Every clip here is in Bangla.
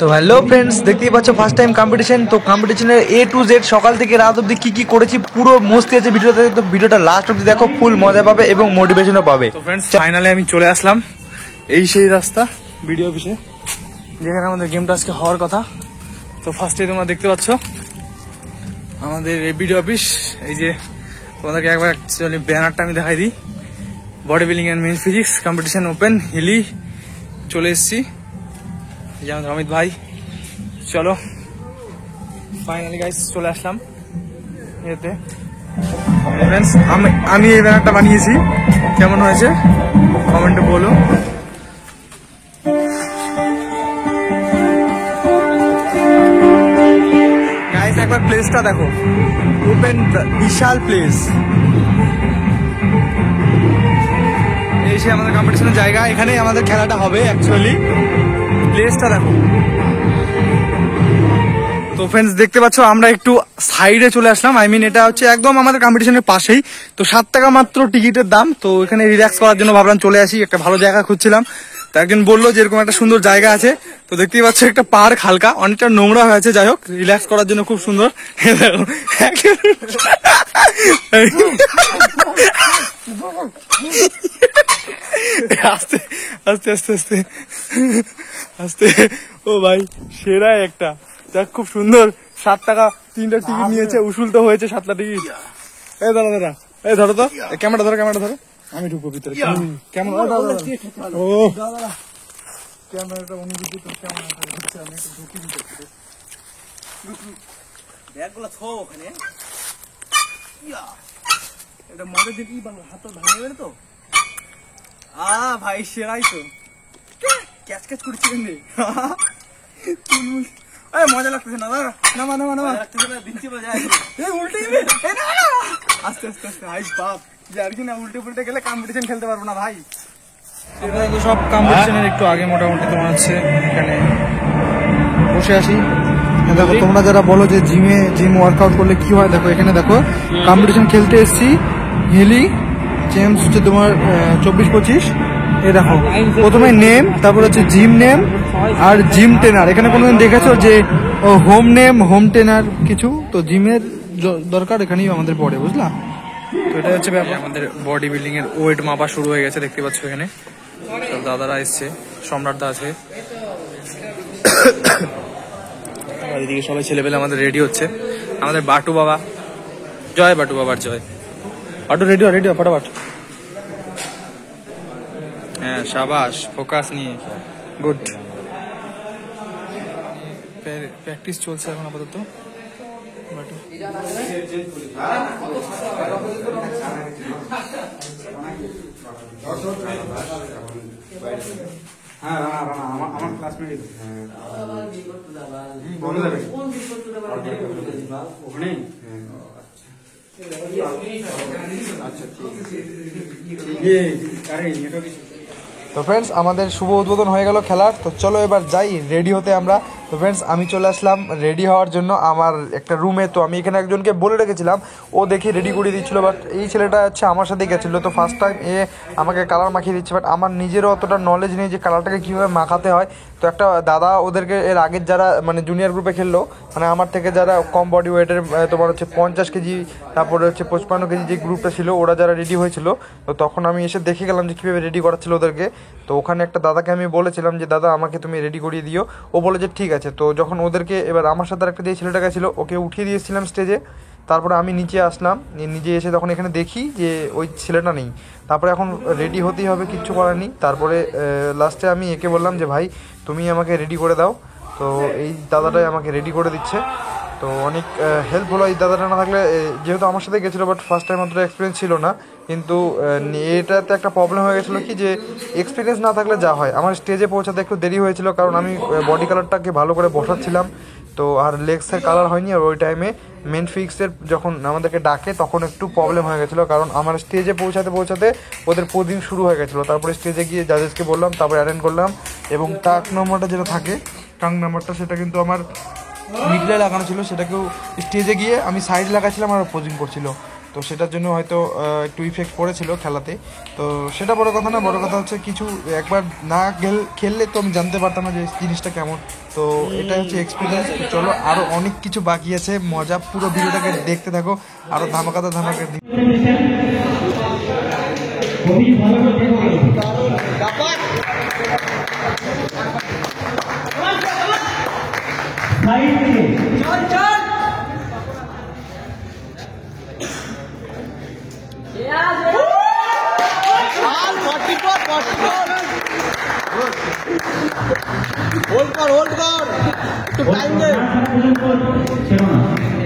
তো হ্যালো ফ্রেন্ডস, দেখতেই পাচ্ছ ফার্স্ট টাইম কম্পিটিশন। তো কম্পিটিশনের এ টু জেড সকাল থেকে রাত অবধি কি করেছি পুরো মস্তি আছে ভিডিওতে। তো ভিডিওটা লাস্ট অবধি দেখো, ফুল মজা পাবে এবং মোটিভেশনও পাবে। তো ফ্রেন্ডস ফাইনালি আমি চলে আসলাম এই সেই রাস্তা ভিডিও অফিসে, যেখানে আমাদের গেমটা আজকে হওয়ার কথা। তো ফার্স্টে তোমরা দেখতে পাচ্ছ আমাদের এই ভিডিও অফিস। এই যে তোমাদেরকে একবার অ্যাকচুয়ালি ব্যানারটা আমি দেখাই দিই। Body building and men's physique competition open Hili চলে এসেছি। এই যে আমাদের অমিত ভাই। চলো ফাইনালি গাইস চলে আসলাম এতে। ফ্রেন্ডস আমি এই ব্যানারটা বানিয়েছি, কেমন হয়েছে কমেন্টে বলো। গাইস একবার প্লেসটা দেখো, ওপেন বিশাল প্লেস। এই সে আমাদের কম্পিটিশনের জায়গা, এখানেই আমাদের খেলাটা হবে অ্যাকচুয়ালি। প্লেসটা দেখো। তো ফ্রেন্ডস দেখতে পাচ্ছ আমরা একটু সাইডে চলে আসলাম। আই মিন এটা হচ্ছে একদম আমাদের কম্পিটিশনের পাশেই। তো 7 টাকা মাত্র টিকিটের দাম। তো এখানে রিল্যাক্স করার জন্য ভাবলাম চলে আসি, একটা ভালো জায়গা খুঁজছিলাম। তো একজন বললো যে এরকম একটা সুন্দর জায়গা আছে। তো দেখতেই পাচ্ছ একটা পার্ক, হালকা অনেকটা নোংরা হয়েছে, যাই হোক রিল্যাক্স করার জন্য খুব সুন্দর। আস্তে আস্তে আস্তে আস্তে আস্তে। ও ভাই সেরা একটা, দেখ খুব সুন্দর। 7 টাকা 3টা টিকিট নিয়েছে, উসুল তো হয়েছে 7টা টিকিট। এই দাঁড়া দাঁড়া, এই ধরো তো ক্যামেরা ধরো, ক্যামেরা ধরো, আমি ঢুকবো ভিতরে। কেমন ও ক্যামেরাটা অনুভূতি তো কেমন হচ্ছে, আমি একটু ঢুকি ভিতরে। ব্যাগগুলো থো ওখানে, এটা মজার দিন। হাত ভাঙে যাবে তো। ভাই সেরাই তো, ক্যাচ ক্যাচ করছিলেন রে। মজা লাগতেছে না, নামা নামা নামা উল্টে আস্তে আস্তে আস্তে। হাই বাপ, যার কি না উল্টে পুল্টে গেলে কম্পিটিশন খেলতে পারবো না ভাই। সব কম্পিটিশনের একটু আগে মোটামুটি তোমার হচ্ছে এখানে বসে আসি। দেখো তোমরা যারা বলো যে জিম ওয়ার্কআউট করলে কি হয়, দেখো এখানে দেখো কম্পিটিশন খেলতে এসেছি। হিলি জেমস হচ্ছে তোমার 24-25। এ দেখো প্রথমে নেম, তারপর হচ্ছে জিম নেম আর জিম ট্রেনার। এখানে কোনোদিন দেখেছো যে হোম নেম, হোম ট্রেনার কিছু? তো জিমের দরকার এখানেই আমাদের পড়ে, বুঝলা? তো এটা হচ্ছে ব্যাপার। আমাদের বডি বিল্ডিং এর ওয়েট মাপা শুরু হয়ে গেছে, দেখতে পাচ্ছ এখানে সব দাদারা এসছে, সম্রাট দা আছে। এদিকে সবাই ছেলেপেলে আমাদের রেডি হচ্ছে। আমাদের বাটু বাবা, জয় বাটু বাবার জয়। বাটু রেডি রেডি ফটাফট। হ্যাঁ সাবাস, ফোকাস নিয়ে, গুড। প্র্যাকটিস চলছে এখন আপাতত। বাটু আমার ক্লাসমেট ওখানে। তো ফ্রেন্ডস আমাদের শুভ উদ্বোধন হয়ে গেল খেলার। তো চলো এবার যাই রেডি হতে আমরা। তো ফ্রেন্ডস আমি চলে আসলাম রেডি হওয়ার জন্য আমার একটা রুমে। তো আমি এখানে একজনকে বলে রেখেছিলাম, ও দেখি রেডি করিয়ে দিচ্ছিলো। বাট এই ছেলেটা হচ্ছে আমার সাথে গেছিলো, তো ফার্স্ট টাইম আমাকে কালার মাখিয়ে দিচ্ছে। বাট আমার নিজেরও অতটা নলেজ নেই যে কালারটাকে কীভাবে মাখাতে হয়। তো একটা দাদা ওদেরকে এর আগের যারা মানে জুনিয়র গ্রুপে খেললো, মানে আমার থেকে যারা কম বডি ওয়েটের, তোমার হচ্ছে 50 কেজি, তারপরে হচ্ছে 55 কেজি যে গ্রুপটা ছিল, ওরা যারা রেডি হয়েছিল, তো তখন আমি এসে দেখে গেলাম যে কীভাবে রেডি করাচ্ছিল ওদেরকে। তো ওখানে একটা দাদাকে আমি বলেছিলাম যে দাদা আমাকে তুমি রেডি করিয়ে দিও। ও বলে যে ঠিক আছে। তো যখন ওদেরকে এবার আমার সাথে একটা যে ছেলেটাকে ছিল ওকে উঠিয়ে দিয়েছিলাম স্টেজে, তারপরে আমি নিচে আসলাম। নিজে এসে তখন এখানে দেখি যে ওই ছেলেটা নেই। তারপরে এখন রেডি হতেই হবে, কিচ্ছু করার নেই। তারপরে লাস্টে আমি একে বললাম যে ভাই তুমি আমাকে রেডি করে দাও। তো এই দাদাটাই আমাকে রেডি করে দিচ্ছে। তো অনেক হেল্প হলো এই দাদাটা না থাকলে, যেহেতু আমার সাথে গেছিলো বাট ফার্স্ট টাইম অতটা এক্সপিরিয়েন্স ছিল না। কিন্তু এটাতে একটা প্রবলেম হয়ে গেছিলো কি, যে এক্সপিরিয়েন্স না থাকলে যা হয়, আমার স্টেজে পৌঁছাতে একটু দেরি হয়েছিল, কারণ আমি বডি কালারটাকে ভালো করে বসাচ্ছিলাম। তো আর লেগসের কালার হয়নি। আর ওই টাইমে মেন ফিক্সের যখন আমাদেরকে ডাকে তখন একটু প্রবলেম হয়ে গেছিলো, কারণ আমার স্টেজে পৌঁছাতে ওদের প্রতিদিন শুরু হয়ে গেছিলো। তারপরে স্টেজে গিয়ে জাজেসকে বললাম, তারপরে অ্যাটেন্ড করলাম। এবং টাক নম্বরটা যেটা থাকে, টাং নাম্বারটা, সেটা কিন্তু আমার মিডলে লাগানো ছিল, সেটাকেও স্টেজে গিয়ে আমি সাইড লাগাচ্ছিলাম আর অপোজিং করছিল। তো সেটার জন্য হয়তো একটু ইফেক্ট পড়েছিল খেলাতে। তো সেটা বড় কথা না, বড় কথা হচ্ছে কিছু একবার না খেললে তো আমি জানতে পারতাম না যে জিনিসটা কেমন। তো এটাই হচ্ছে এক্সপিরিয়েন্স। তো চলো আরও অনেক কিছু বাকি আছে, মজা, পুরো ভিডিওটাকে দেখতে থাকো, আরও ধামাকাতে होल्ड कर একটু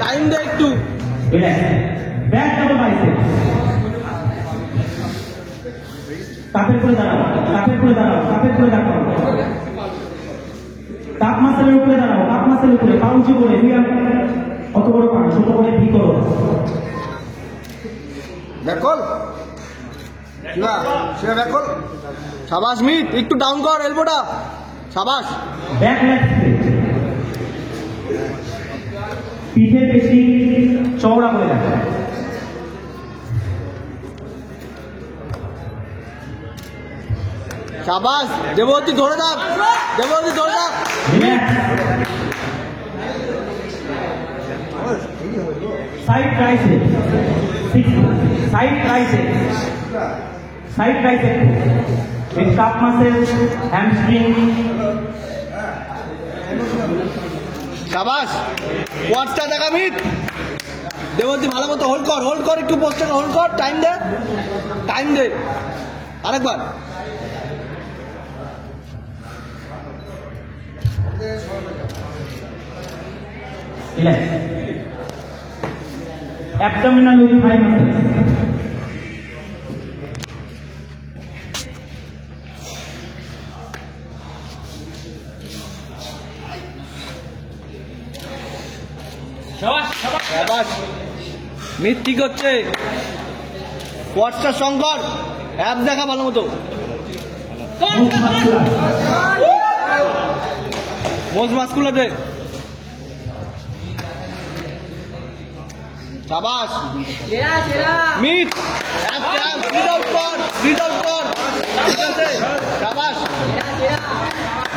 টাইম দে একটু ব্যাক ডাবল বাইসেপ কাপের করে দাঁড়াও কাপ মাসেলের উপরে দাঁড়াও, কাপ মাসেলের উপরে পা উঁচু করে অত বড় পা ছোট করে ঠিক করো। ব্যাকল শিবা ব্যাকল শাবাশ মিট একটু ডাউন কর এলবোটা শাবাশ ব্যাক লেগ পিঠের পেশি চওড়া করে রাখো। শাবাশ দেবতী ধরে থাক side tricep with calf muscles, hamstring. শাবাশ কোয়াডটা দেখা মিট দেবতী ভালো মতো হোল্ড কর একটু পোস্টার হোল্ড কর টাইম দে আরেকবার Relax. Abdominal with high muscles. শাবাশ মিট ঠিক হচ্ছে কোয়াডটা শঙ্কর অ্যাপ দেখা ভালো মতো মোস্ট মাস্কুলার দে শাবাশ মিট ব্রিথ আউট কর ঠিক আছে শাবাশ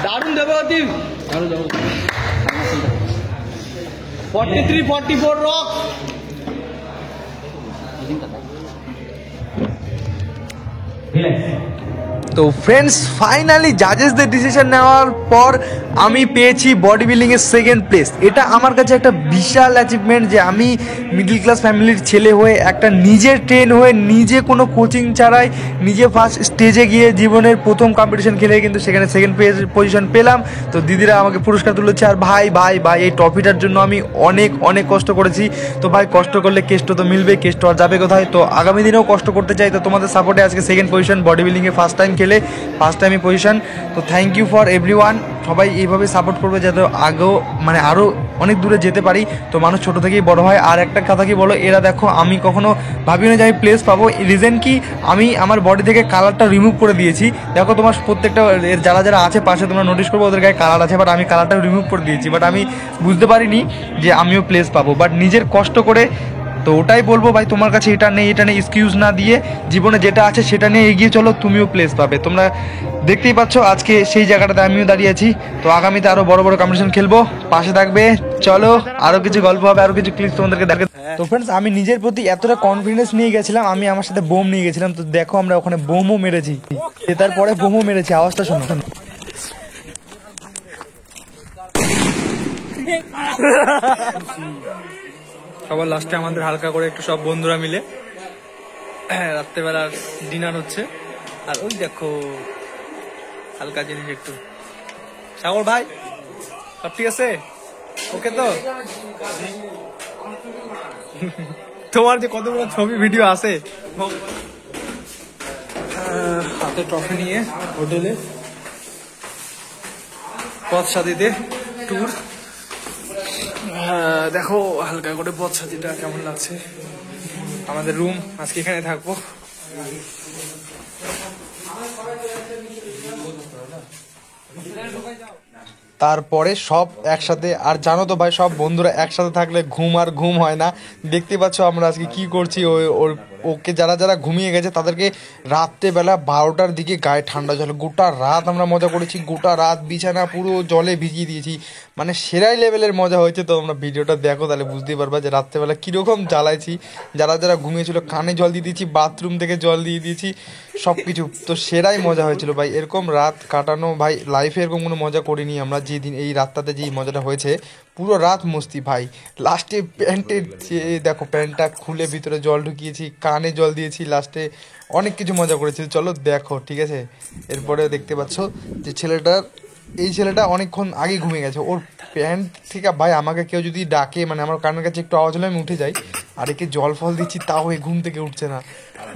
দারুণ দেবতী 43-44 রক Relax. তো ফ্রেন্ডস ফাইনালি জাজেসদের ডিসিশন নেওয়ার পর আমি পেয়েছি বডি বিল্ডিংয়ের সেকেন্ড প্লেস। এটা আমার কাছে একটা বিশাল অ্যাচিভমেন্ট যে আমি মিডল ক্লাস ফ্যামিলির ছেলে হয়ে একটা নিজে ট্রেন হয়ে নিজে কোনো কোচিং ছাড়াই নিজে ফার্স্ট স্টেজে গিয়ে জীবনের প্রথম কম্পিটিশন খেলে কিন্তু সেখানে সেকেন্ড পজিশন পেলাম। তো দিদিরা আমাকে পুরস্কার তুলেছে। আর ভাই এই ট্রফিটার জন্য আমি অনেক কষ্ট করেছি। তো ভাই কষ্ট করলে কেষ্ট তো মিলবে, কেষ্ট আর যাবে কোথায়। তো আগামী দিনেও কষ্ট করতে চাই। তো তোমাদের সাপোর্টে আজকে সেকেন্ড পজিশন, বডি বিল্ডিংয়ে ফার্স্ট টাইম খেলে ফার্স্ট টাইমই পজিশন। তো থ্যাংক ইউ ফর এভরিওয়ান। সবাই এইভাবে সাপোর্ট করবে যাতে আগেও মানে আরও অনেক দূরে যেতে পারি। তো মানুষ ছোটো থেকেই বড় হয়। আর একটা কথা কি বলো, এরা দেখো আমি কখনো ভাবি না যে আমি প্লেস পাবো। রিজন কি, আমি আমার বডি থেকে কালারটা রিমুভ করে দিয়েছি। দেখো তোমার প্রত্যেকটা যারা আছে পাশে তোমরা নোটিস করবো ওদের গায়ে কালার আছে, বাট আমি কালারটা রিমুভ করে দিয়েছি। বাট আমি বুঝতে পারিনি যে আমিও প্লেস পাবো, বাট নিজের কষ্ট করে। তো ওটাই বলবো ভাই, তোমার কাছে এটা নেই এক্সকিউজ না দিয়ে জীবনে যেটা আছে সেটা নিয়ে এগিয়ে চলো, তুমিও প্লেস পাবে। তোমরা দেখতেই পাচ্ছ আজকে সেই জায়গাটাতে আমিও দাঁড়িয়ে আছি। তো আগামীতে আরও বড় কম্পিটিশন খেলবো, পাশে থাকবে। চলো আরও কিছু গল্প হবে, আরও কিছু ক্লিপস তোমাদেরকে দেখে। তো ফ্রেন্ডস আমি নিজের প্রতি এতটা কনফিডেন্স নিয়ে গেছিলাম, আমি আমার সাথে বোম নিয়ে গেছিলাম। তো দেখো আমরা ওখানে বোমও মেরেছি, তারপরে বোমও মেরেছি, আওয়াজটা শোনো। সবার লাস্টে আমাদের হালকা করে একটু সব বন্ধুরা মিলে রাত্রেবেলা ডিনার হচ্ছে। আর ওই দেখো হালকা জিনিস একটু। সাগর ভাই সব ঠিক আছে? ওকে তো তোমার যে কতগুলো ছবি ভিডিও আছে। হাতে ট্রফি নিয়ে হোটেলে পথ সাথীতে ট্যুর। দেখো হালকা করে পথ সাথীটা কেমন লাগছে। আমাদের রুম, আজকে এখানে থাকবো। তারপরে সব একসাথে। আর জানো তো ভাই, সব বন্ধুরা একসাথে থাকলে ঘুম আর ঘুম হয় না। দেখতে পাচ্ছ আমরা আজকে কি করছি। ওকে যারা যারা ঘুমিয়ে গেছে তাদেরকে রাত্রেবেলা 12টার দিকে গায়ে ঠান্ডা জল, গোটা রাত আমরা মজা করেছি। গোটা রাত বিছানা পুরো জলে ভিজিয়ে দিয়েছি, মানে সেরাই লেভেলের মজা হয়েছে। তো তোমরা ভিডিওটা দেখো, তাহলে বুঝতেই পারবা যে রাত্রেবেলা কীরকম জ্বালাইছি। যারা যারা ঘুমিয়েছিল কানে জল দিয়ে দিয়েছি, বাথরুম থেকে জল দিয়ে দিয়েছি, সব কিছু। তো সেরাই মজা হয়েছিল ভাই। এরকম রাত কাটানো ভাই লাইফে এরকম কোনো মজা করিনি আমরা। যেদিন এই রাতটাতে যেই মজাটা হয়েছে, পুরো রাত মস্তি ভাই। লাস্টে প্যান্টের যে দেখো, প্যান্টটা খুলে ভিতরে জল ঢুকিয়েছি, কানে জল দিয়েছি, লাস্টে অনেক কিছু মজা করেছি। চলো দেখো, ঠিক আছে। এরপরে দেখতে পাচ্ছ যে এই ছেলেটা অনেকক্ষণ আগে ঘুমিয়ে গেছে। ওর প্যান্ট থেকে ভাই আমাকে কেউ যদি ডাকে, মানে আমার কানের কাছে একটু আওয়াজ হলে আমি উঠে যাই, আর একে জল ফল দিচ্ছি তাও এই ঘুম থেকে উঠছে না।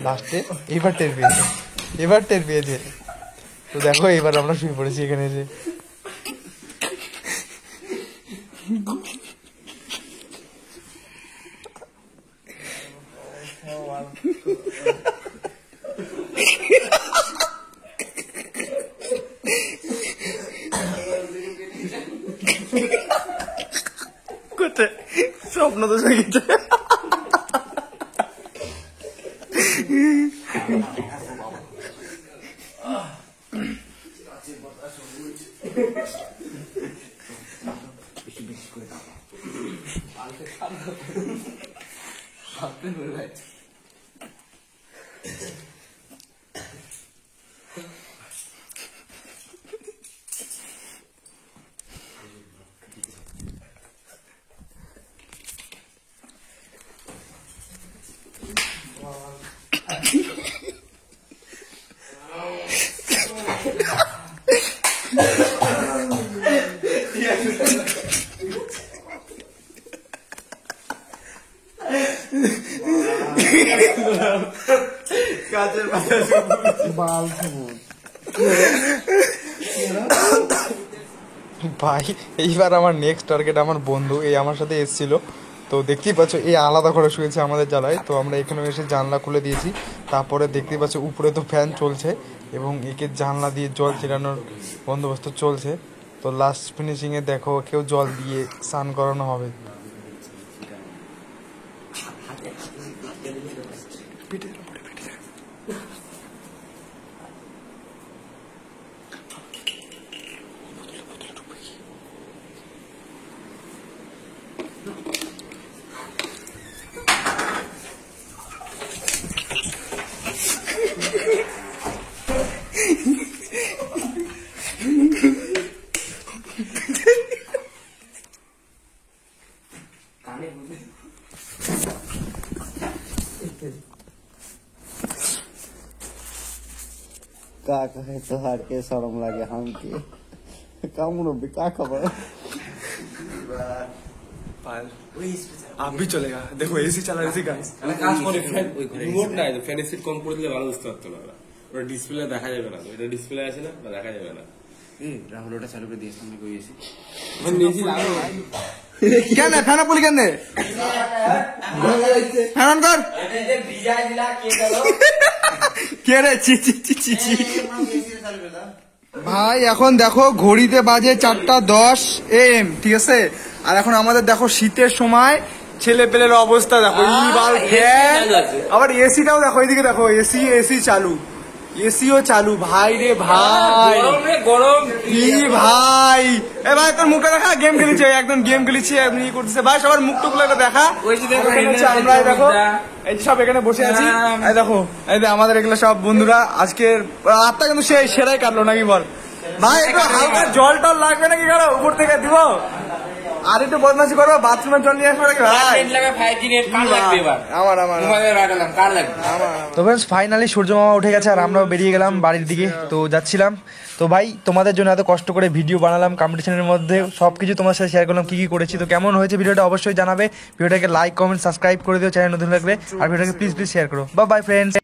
লাস্টে এবার টের পেয়েছে। তো দেখো এবার আমরা শুয়ে পড়েছি এখানে এসে। স্বপ্ন তো গেছে। ভাই এইবার আমার নেক্সট টার্গেট আমার বন্ধু, এই আমার সাথে এসেছিল। তো দেখতেই পাচ্ছ এই আলাদা করে শুয়েছে আমাদের জ্বালায়। তো আমরা এখানে এসে জানলা খুলে দিয়েছি। তারপরে দেখতেই পাচ্ছ উপরে তো ফ্যান চলছে এবং একে জানলা দিয়ে জল ছিটানোর বন্দোবস্ত চলছে। তো লাস্ট ফিনিশিংয়ে দেখো কেউ জল দিয়ে স্নান করানো হবে। का कहे तोहार के शर्म लागे हम के काम भी का खबर आप भी चलेगा। देखो एसी चला एसी गाइस। কাজ করে রিমোট নাই তো ফ্যান স্পিড কম করে দিলে ভালো বুঝতে পারতো না। ওটা ডিসপ্লে দেখা যাবে না, এটা ডিসপ্লে আছে না, ওটা দেখা যাবে না। রাহুল ওটা চালু করে দিয়েছি আমি কইছি কেন ফ্যান বলি কেন ফ্যান অন কর কে রে চি চি চি চি চি। ভাই এখন দেখো ঘড়িতে বাজে 4:10 AM, ঠিক আছে। আর এখন আমাদের দেখো শীতের সময় ছেলে পেলের অবস্থা দেখো, ফ্যান আবার এসিটাও দেখো, এইদিকে দেখো এসি চালু, এসিও চালু। ভাই রে ভাই গরম কি ভাই, এ ভাই তোর মুখটা দেখা, গেম খেলিছে একদম, গেম খেলিছে এমনি করতেছে। ভাই সবার মুখ টুকলো দেখা। আমরা দেখো এই যে সব এখানে বসে আছি, এই দেখো এই যে আমাদের এগুলো সব বন্ধুরা। আজকের রাতটা কিন্তু সেই সেরাই কাটলো নাকি বল ভাই? একটু হালকা জল টল লাগবে নাকি কারো উপর থেকে দিব? আর একটু বদমাশি করবো, বাথরুমের জল নিয়ে আসবো নাকি ভাই? তো ফ্রেন্ডস ফাইনালি সূর্য মামা উঠে গেছে আর আমরাও বেরিয়ে গেলাম বাড়ির দিকে। তো যাচ্ছিলাম। তো ভাই তোমাদের জন্য এত কষ্ট করে ভিডিও বানালাম, কম্পিটিশনের মধ্যে সব কিছু তোমার সাথে শেয়ার করলাম, কি কি করেছি। তো কেমন হয়েছে ভিডিওটা অবশ্যই জানাবে। ভিডিওটাকে লাইক কমেন্ট সাবস্ক্রাইব করে দিও চ্যানেল নতুন লাগলে, আর ভিডিওটাকে প্লিজ শেয়ার করো। By friends.